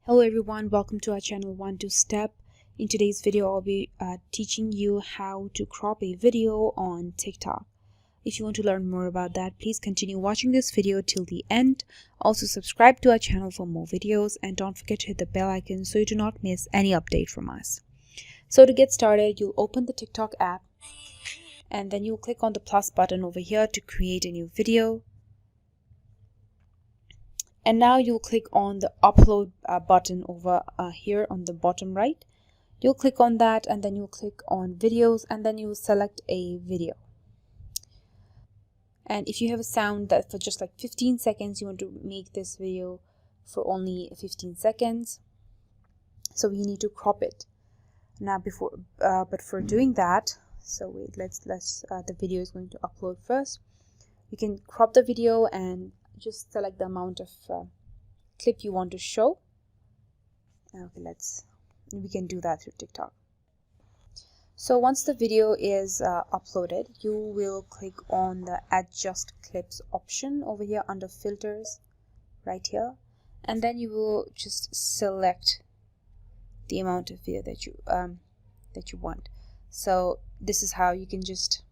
Hello everyone, welcome to our channel 1-2-Step. In today's video, I'll be teaching you how to crop a video on TikTok. If you want to learn more about that, please continue watching this video till the end. Also subscribe to our channel for more videos and don't forget to hit the bell icon so you do not miss any update from us. So to get started, you'll open the TikTok app and then you'll click on the plus button over here to create a new video. And now you'll click on the upload button over here on the bottom right. You'll click on that and then you'll click on videos and then you'll select a video. And if you have a sound that for just like 15 seconds, you want to make this video for only 15 seconds. So you need to crop it. Now but for doing that, so wait, let's the video is going to upload first. You can crop the video and just select the amount of clip you want to show. Okay, we can do that through TikTok. So once the video is uploaded, you will click on the adjust clips option over here under filters right here, and then you will just select the amount of video that you want. So this is how you can just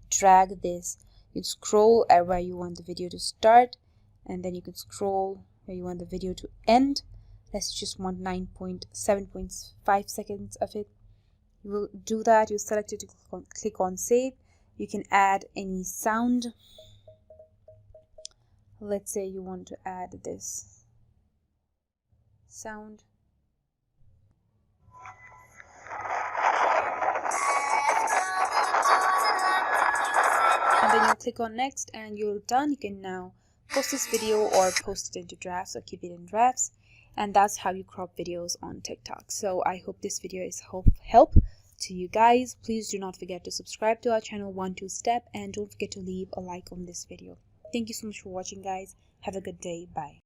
drag this. You scroll at where you want the video to start, and then you can scroll where you want the video to end. Let's just want 7.5 seconds of it. You will do that. You select it, click on save. You can add any sound. Let's say you want to add this sound. And then you click on next and you're done. You can now post this video or post it into drafts or keep it in drafts. And that's how you crop videos on TikTok. So I hope this video is help to you guys. Please do not forget to subscribe to our channel 1-2-Step and don't forget to leave a like on this video. Thank you so much for watching, guys. Have a good day. Bye.